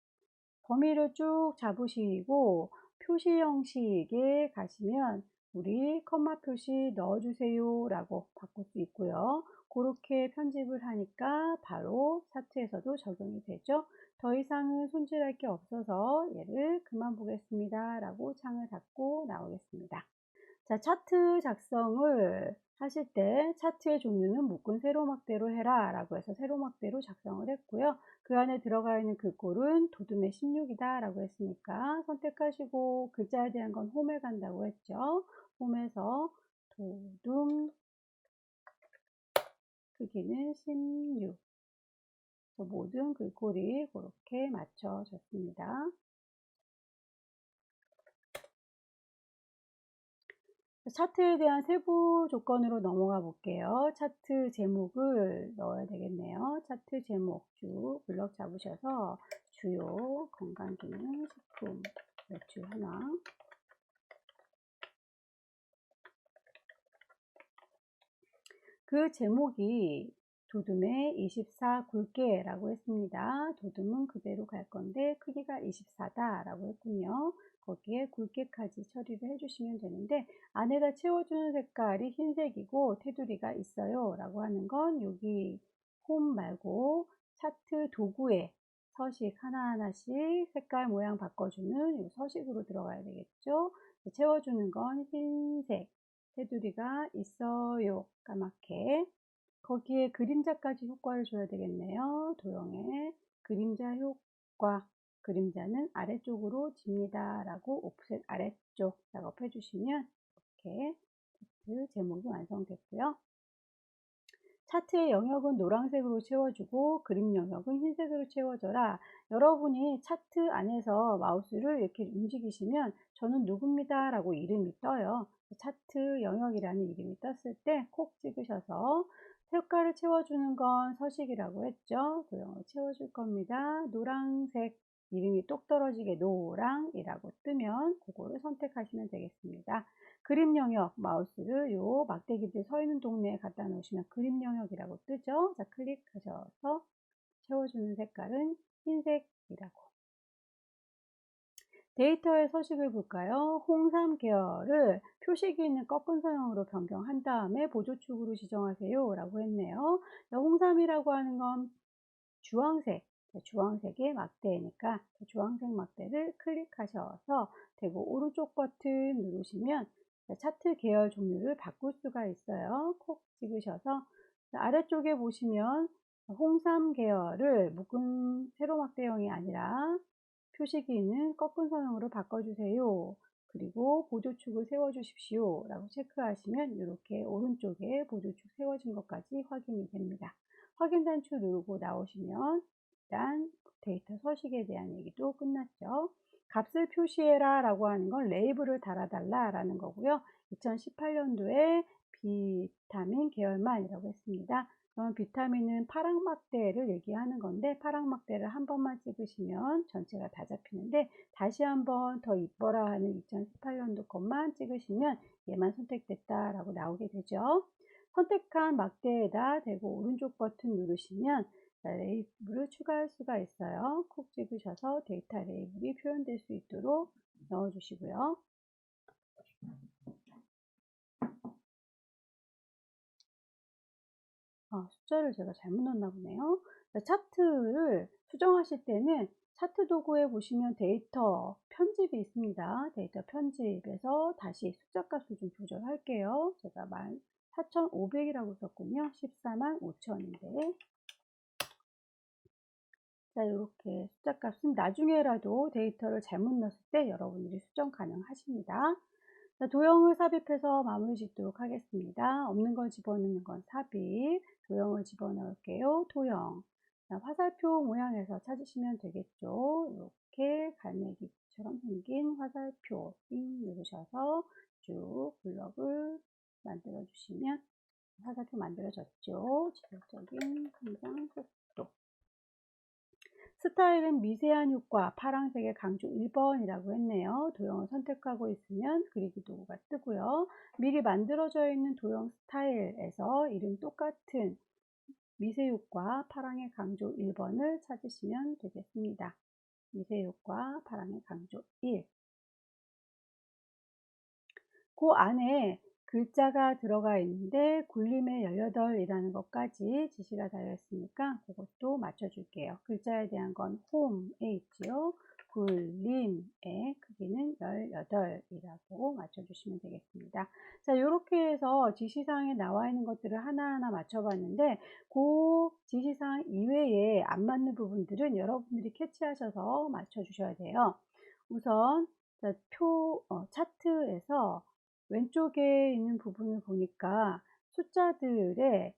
범위를 쭉 잡으시고 표시 형식에 가시면 우리 컴마 표시 넣어주세요 라고 바꿀 수 있고요. 그렇게 편집을 하니까 바로 차트에서도 적용이 되죠. 더 이상은 손질할 게 없어서 얘를 그만 보겠습니다 라고 창을 닫고 나오겠습니다. 자, 차트 작성을 하실 때 차트의 종류는 묶은 세로막대로 해라 라고 해서 세로막대로 작성을 했고요. 그 안에 들어가 있는 글꼴은 도둠의 16이다 라고 했으니까 선택하시고 글자에 대한 건 홈에 간다고 했죠. 홈에서 도둠 크기는 16 모든 글꼴이 그렇게 맞춰졌습니다. 차트에 대한 세부 조건으로 넘어가 볼게요. 차트 제목을 넣어야 되겠네요. 차트 제목 쭉 블럭 잡으셔서 주요 건강기능식품 매출 현황. 그 제목이 도둠의 24 굵게라고 했습니다. 도둠은 그대로 갈 건데 크기가 24다 라고 했군요. 거기에 굵게까지 처리를 해주시면 되는데 안에다 채워주는 색깔이 흰색이고 테두리가 있어요 라고 하는 건 여기 홈 말고 차트 도구에 서식 하나하나씩 색깔 모양 바꿔주는 이 서식으로 들어가야 되겠죠. 채워주는 건 흰색 테두리가 있어요 까맣게 거기에 그림자까지 효과를 줘야 되겠네요. 도형의 그림자 효과 그림자는 아래쪽으로 집니다 라고 오프셋 아래쪽 작업해 주시면 이렇게 차트 제목이 완성됐고요. 차트의 영역은 노란색으로 채워주고 그림 영역은 흰색으로 채워줘라. 여러분이 차트 안에서 마우스를 이렇게 움직이시면 저는 누굽니다 라고 이름이 떠요. 차트 영역이라는 이름이 떴을 때 콕 찍으셔서 색깔을 채워주는 건 서식이라고 했죠. 도형을 채워줄 겁니다. 노란색 이름이 똑 떨어지게 노랑이라고 뜨면 그거를 선택하시면 되겠습니다. 그림 영역 마우스를 요 막대기들 서 있는 동네에 갖다 놓으시면 그림 영역이라고 뜨죠. 자, 클릭하셔서 채워주는 색깔은 흰색이라고. 데이터의 서식을 볼까요? 홍삼 계열을 표식이 있는 꺾은 선형으로 변경한 다음에 보조축으로 지정하세요 라고 했네요. 홍삼이라고 하는 건 주황색, 주황색의 막대니까 주황색 막대를 클릭하셔서 되고 오른쪽 버튼 누르시면 차트 계열 종류를 바꿀 수가 있어요. 콕 찍으셔서 아래쪽에 보시면 홍삼 계열을 묶은 세로막대형이 아니라 표식이 있는 꺾은 선형으로 바꿔주세요. 그리고 보조축을 세워주십시오 라고 체크하시면 이렇게 오른쪽에 보조축 세워진 것까지 확인이 됩니다. 확인 단추 누르고 나오시면 일단 데이터 서식에 대한 얘기도 끝났죠. 값을 표시해라 라고 하는 건 레이블을 달아달라 라는 거고요. 2018년도에 비타민 계열만이라고 했습니다. 그럼 비타민은 파랑막대를 얘기하는 건데 파랑막대를 한 번만 찍으시면 전체가 다 잡히는데 다시 한번 더 이뻐라 하는 2018년도 것만 찍으시면 얘만 선택됐다 라고 나오게 되죠. 선택한 막대에다 대고 오른쪽 버튼 누르시면 레이블을 추가할 수가 있어요. 콕 찍으셔서 데이터 레이블이 표현될 수 있도록 넣어주시고요. 숫자를 제가 잘못 넣었나 보네요. 차트를 수정하실 때는 차트 도구에 보시면 데이터 편집이 있습니다. 데이터 편집에서 다시 숫자 값을 좀 조절할게요. 제가 14,500이라고 썼군요. 14만 5천인데. 자, 이렇게 숫자 값은 나중에라도 데이터를 잘못 넣었을 때 여러분들이 수정 가능하십니다. 자, 도형을 삽입해서 마무리 짓도록 하겠습니다. 없는 걸 집어넣는 건 삽입, 도형을 집어넣을게요. 도형. 자, 화살표 모양에서 찾으시면 되겠죠. 이렇게 갈매기처럼 생긴 화살표 띵 누르셔서 쭉 블럭을 만들어 주시면 화살표 만들어졌죠. 지속적인 성장 속도. 스타일은 미세한 효과, 파란색의 강조 1번이라고 했네요. 도형을 선택하고 있으면 그리기 도구가 뜨고요. 미리 만들어져 있는 도형 스타일에서 이름 똑같은 미세 효과, 파랑의 강조 1번을 찾으시면 되겠습니다. 미세 효과, 파랑의 강조 1. 그 안에 글자가 들어가 있는데 굴림의 18이라는 것까지 지시가 달려 있으니까 그것도 맞춰줄게요. 글자에 대한 건 홈에 있지요. 굴림의 크기는 18이라고 맞춰주시면 되겠습니다. 자, 이렇게 해서 지시사항에 나와 있는 것들을 하나하나 맞춰봤는데 그 지시사항 이외에 안 맞는 부분들은 여러분들이 캐치하셔서 맞춰주셔야 돼요. 우선 차트에서 왼쪽에 있는 부분을 보니까 숫자들의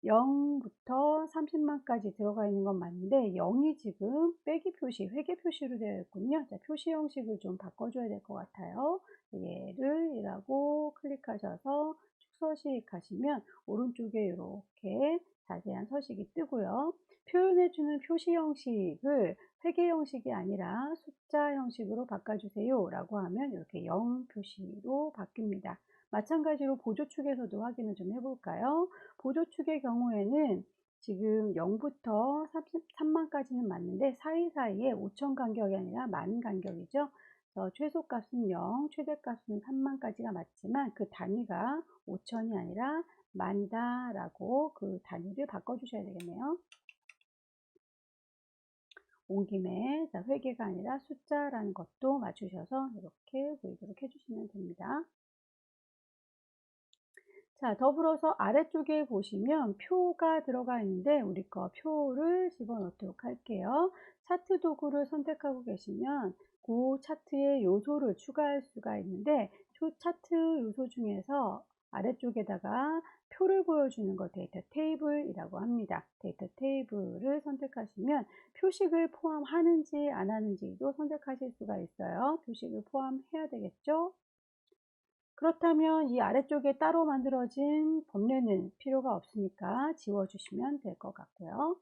0부터 30만까지 들어가 있는 건 맞는데 0이 지금 빼기 표시, 회계 표시로 되어 있군요. 자, 표시 형식을 좀 바꿔줘야 될 것 같아요. 얘를 이라고 클릭하셔서 축서식 하시면 오른쪽에 이렇게 자세한 서식이 뜨고요. 표현해주는 표시 형식을 회계 형식이 아니라 숫자 형식으로 바꿔주세요 라고 하면 이렇게 0 표시로 바뀝니다. 마찬가지로 보조축에서도 확인을 좀 해볼까요? 보조축의 경우에는 지금 0부터 33만까지는 맞는데 사이사이에 5천 간격이 아니라 만 간격이죠. 최소값은 0, 최대값은 3만까지가 맞지만 그 단위가 5천이 아니라 만이다 라고 그 단위를 바꿔주셔야 되겠네요. 온 김에 회계가 아니라 숫자라는 것도 맞추셔서 이렇게 보이도록 해주시면 됩니다. 자, 더불어서 아래쪽에 보시면 표가 들어가 있는데 우리 거 표를 집어넣도록 할게요. 차트 도구를 선택하고 계시면 그 차트의 요소를 추가할 수가 있는데 차트 요소 중에서 아래쪽에다가 표를 보여주는 거 데이터 테이블이라고 합니다. 데이터 테이블을 선택하시면 표식을 포함하는지 안 하는지도 선택하실 수가 있어요. 표식을 포함해야 되겠죠? 그렇다면 이 아래쪽에 따로 만들어진 범례는 필요가 없으니까 지워주시면 될 것 같고요.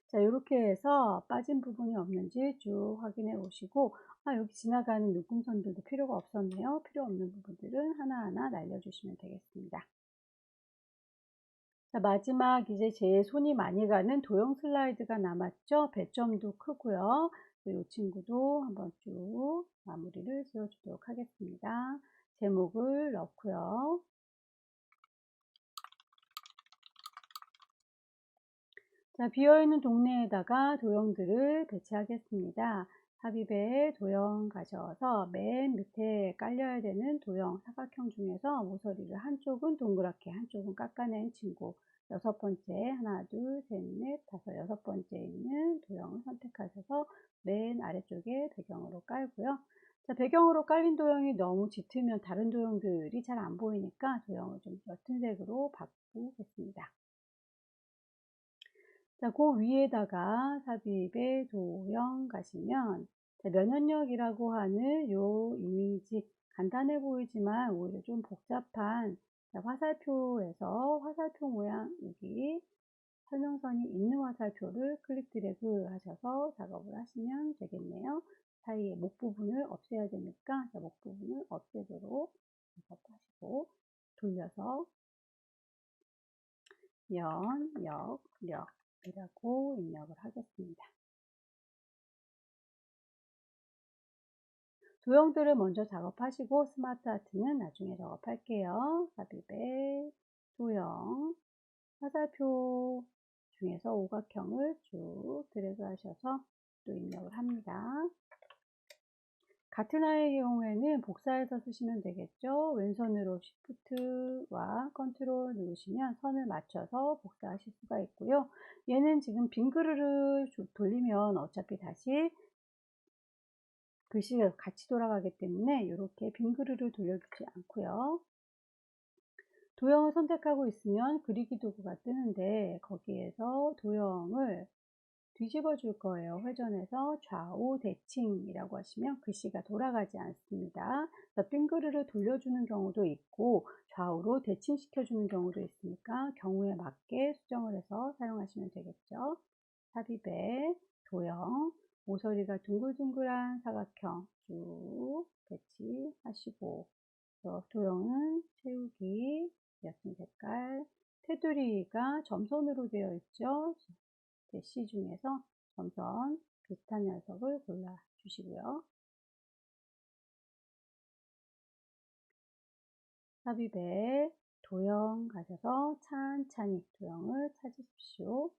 자, 이렇게 해서 빠진 부분이 없는지 쭉 확인해 보시고 여기 지나가는 눈금선들도 필요가 없었네요. 필요 없는 부분들은 하나하나 날려주시면 되겠습니다. 자, 마지막 이제 제 손이 많이 가는 도형 슬라이드가 남았죠. 배점도 크고요. 이 친구도 한번 쭉 마무리를 지어주도록 하겠습니다. 제목을 넣고요. 자, 비어있는 동네에다가 도형들을 배치하겠습니다. 삽입에 도형 가져와서 맨 밑에 깔려야 되는 도형 사각형 중에서 모서리를 한쪽은 동그랗게 한쪽은 깎아낸 친구 6번째 하나 둘 셋 넷 다섯 6번째 있는 도형을 선택하셔서 맨 아래쪽에 배경으로 깔고요. 자, 배경으로 깔린 도형이 너무 짙으면 다른 도형들이 잘 안 보이니까 도형을 좀 옅은 색으로 바꾸겠습니다. 자, 그 위에다가 삽입의 도형 가시면 면역력이라고 하는 요 이미지 간단해 보이지만 오히려 좀 복잡한 화살표에서 화살표 모양 여기 설명선이 있는 화살표를 클릭 드래그 하셔서 작업을 하시면 되겠네요. 사이에 목 부분을 없애야 되니까 목 부분을 없애도록 작업하시고 돌려서 역, 이라고 입력을 하겠습니다. 도형들을 먼저 작업하시고 스마트 아트는 나중에 작업할게요. 삽입에 도형, 화살표 중에서 오각형을 쭉 드래그 하셔서 또 입력을 합니다. 같은 아이의 경우에는 복사해서 쓰시면 되겠죠. 왼손으로 Shift와 Ctrl 누르시면 선을 맞춰서 복사하실 수가 있고요. 얘는 지금 빈 그루를 돌리면 어차피 다시 글씨가 같이 돌아가기 때문에 이렇게 빈 그루를 돌려주지 않고요. 도형을 선택하고 있으면 그리기 도구가 뜨는데 거기에서 도형을 뒤집어 줄 거예요. 회전해서 좌우 대칭이라고 하시면 글씨가 돌아가지 않습니다. 빙그르를 돌려주는 경우도 있고 좌우로 대칭시켜 주는 경우도 있으니까 경우에 맞게 수정을 해서 사용하시면 되겠죠. 삽입에 도형, 모서리가 둥글둥글한 사각형 쭉 배치하시고 도형은 채우기, 옅은 색깔, 테두리가 점선으로 되어 있죠. 대시 중에서 점선 비슷한 녀석을 골라 주시고요. 삽입에 도형 가셔서 찬찬히 도형을 찾으십시오.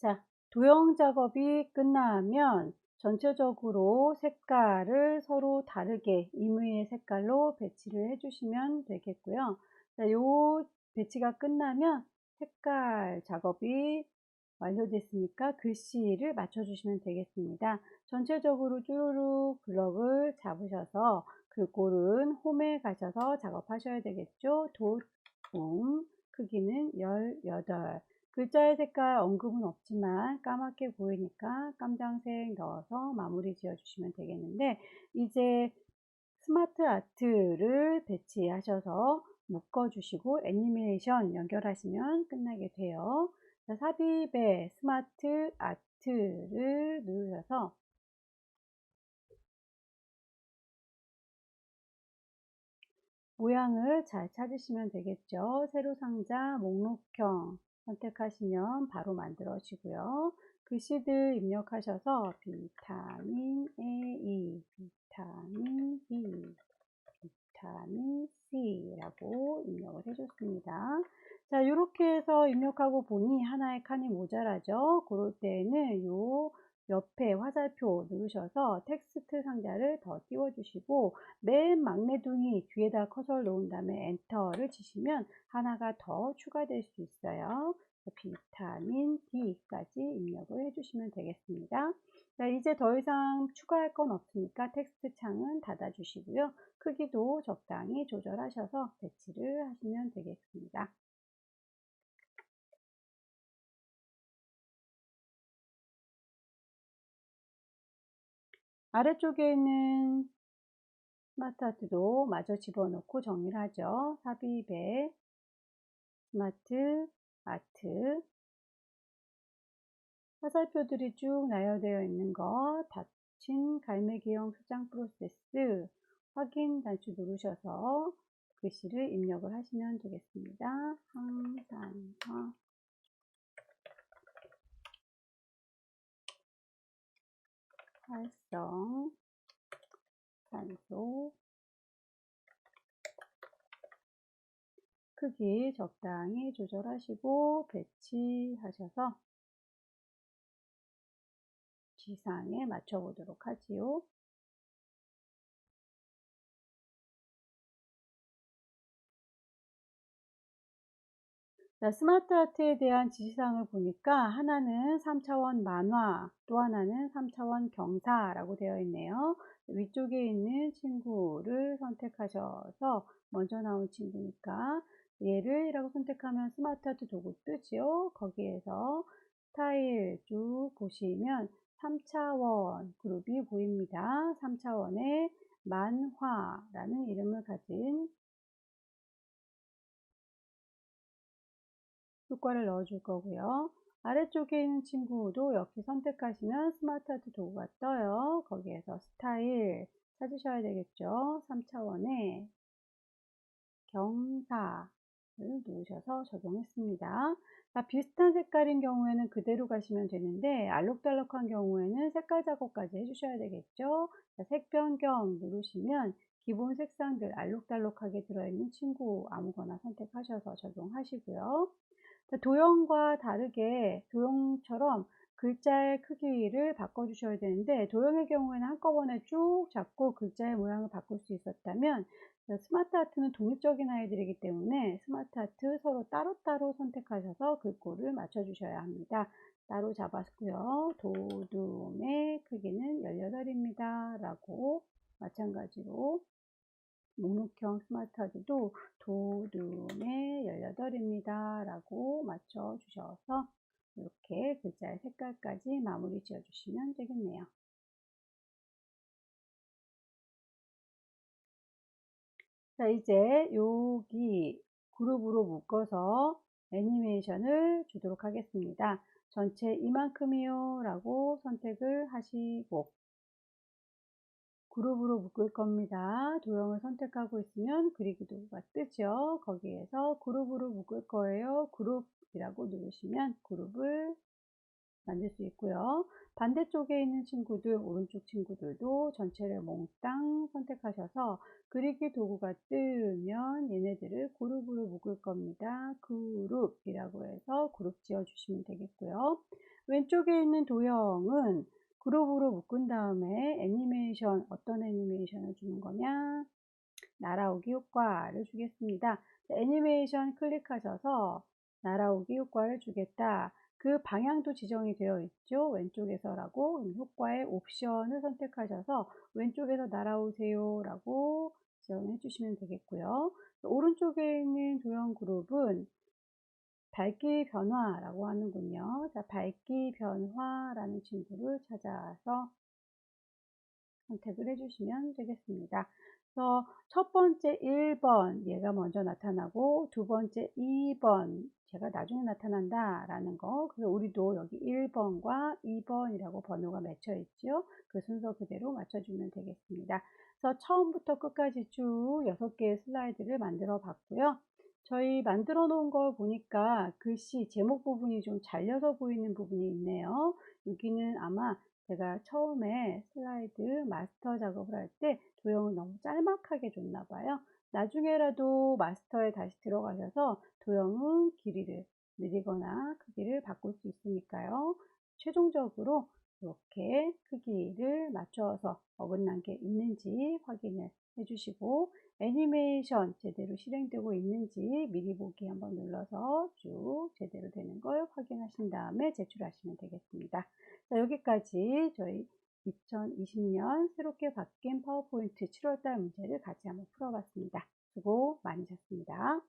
자, 도형 작업이 끝나면 전체적으로 색깔을 서로 다르게 임의의 색깔로 배치를 해주시면 되겠고요. 자, 요 배치가 끝나면 색깔 작업이 완료됐으니까 글씨를 맞춰주시면 되겠습니다. 전체적으로 쭈루룩 블럭을 잡으셔서 글꼴은 홈에 가셔서 작업하셔야 되겠죠. 크기는 18. 글자의 색깔 언급은 없지만 까맣게 보이니까 깜장색 넣어서 마무리 지어 주시면 되겠는데 이제 스마트 아트를 배치하셔서 묶어 주시고 애니메이션 연결하시면 끝나게 돼요. 자, 삽입에 스마트 아트를 누르셔서 모양을 잘 찾으시면 되겠죠. 세로 상자 목록형 선택하시면 바로 만들어지고요. 글씨들 입력하셔서 비타민 A, 비타민 B, 비타민 C라고 입력을 해줬습니다. 자, 이렇게 해서 입력하고 보니 하나의 칸이 모자라죠. 그럴 때는 요 옆에 화살표 누르셔서 텍스트 상자를 더 띄워주시고 맨 막내둥이 뒤에다 커서를 놓은 다음에 엔터를 치시면 하나가 더 추가될 수 있어요. 비타민 D까지 입력을 해주시면 되겠습니다. 자, 이제 더 이상 추가할 건 없으니까 텍스트 창은 닫아주시고요. 크기도 적당히 조절하셔서 배치를 하시면 되겠습니다. 아래쪽에 있는 스마트 아트도 마저 집어넣고 정리를 하죠. 삽입에 스마트 아트 화살표들이 쭉 나열되어 있는 것 닫힌 갈매기형 수장 프로세스 확인 단추 누르셔서 글씨를 입력을 하시면 되겠습니다. 항산화 활성 산소 크기 적당히 조절하시고 배치하셔서 지시사항에 맞춰보도록 하지요. 자, 스마트 아트에 대한 지시사항을 보니까 하나는 3차원 만화, 또 하나는 3차원 경사라고 되어 있네요. 위쪽에 있는 친구를 선택하셔서 먼저 나온 친구니까 얘를 이라고 선택하면 스마트 아트 도구 뜨지요. 거기에서 스타일 쭉 보시면 3차원 그룹이 보입니다. 3차원의 만화라는 이름을 가진 효과를 넣어줄 거고요. 아래쪽에 있는 친구도 역시 선택하시면 스마트 아트 도구가 떠요. 거기에서 스타일 찾으셔야 되겠죠. 3차원의 경사를 누르셔서 적용했습니다. 자, 비슷한 색깔인 경우에는 그대로 가시면 되는데 알록달록한 경우에는 색깔 작업까지 해주셔야 되겠죠. 자, 색 변경 누르시면 기본 색상들 알록달록하게 들어있는 친구 아무거나 선택하셔서 적용하시고요. 도형과 다르게 도형처럼 글자의 크기를 바꿔주셔야 되는데 도형의 경우에는 한꺼번에 쭉 잡고 글자의 모양을 바꿀 수 있었다면 스마트 아트는 독립적인 아이들이기 때문에 스마트 아트 서로 따로따로 선택하셔서 글꼴을 맞춰주셔야 합니다. 따로 잡았고요. 도둠의 크기는 18입니다. 라고 마찬가지로 목록형 스마트 아트도 도둠의 18입니다. 라고 맞춰 주셔서 이렇게 글자의 색깔까지 마무리 지어 주시면 되겠네요. 자, 이제 여기 그룹으로 묶어서 애니메이션을 주도록 하겠습니다. 전체 이만큼이요 라고 선택을 하시고 그룹으로 묶을 겁니다. 도형을 선택하고 있으면 그리기 도구가 뜨죠. 거기에서 그룹으로 묶을 거예요. 그룹이라고 누르시면 그룹을 만들 수 있고요. 반대쪽에 있는 친구들, 오른쪽 친구들도 전체를 몽땅 선택하셔서 그리기 도구가 뜨면 얘네들을 그룹으로 묶을 겁니다. 그룹이라고 해서 그룹 지어 주시면 되겠고요. 왼쪽에 있는 도형은 그룹으로 묶은 다음에 애니메이션, 어떤 애니메이션을 주는 거냐? 날아오기 효과를 주겠습니다. 애니메이션 클릭하셔서 날아오기 효과를 주겠다. 그 방향도 지정이 되어 있죠. 왼쪽에서라고 효과의 옵션을 선택하셔서 왼쪽에서 날아오세요 라고 지정해 주시면 되겠고요. 오른쪽에 있는 도형 그룹은 밝기 변화라고 하는군요. 자, 밝기 변화라는 친구를 찾아서 선택을 해주시면 되겠습니다. 그래서 첫 번째 1번 얘가 먼저 나타나고 두 번째 2번 제가 나중에 나타난다 라는 거. 그래서 우리도 여기 1번과 2번이라고 번호가 맺혀 있죠. 그 순서 그대로 맞춰주면 되겠습니다. 그래서 처음부터 끝까지 쭉 6개의 슬라이드를 만들어 봤고요. 저희 만들어 놓은 걸 보니까 글씨 제목 부분이 좀 잘려서 보이는 부분이 있네요. 여기는 아마 제가 처음에 슬라이드 마스터 작업을 할 때 도형을 너무 짤막하게 줬나 봐요. 나중에라도 마스터에 다시 들어가셔서 도형은 길이를 느리거나 크기를 바꿀 수 있으니까요. 최종적으로 이렇게 크기를 맞춰서 어긋난 게 있는지 확인을 해주시고 애니메이션 제대로 실행되고 있는지 미리 보기 한번 눌러서 쭉 제대로 되는 걸 확인하신 다음에 제출하시면 되겠습니다. 자, 여기까지 저희 2020년 새롭게 바뀐 파워포인트 7월달 문제를 같이 한번 풀어봤습니다. 수고 많으셨습니다.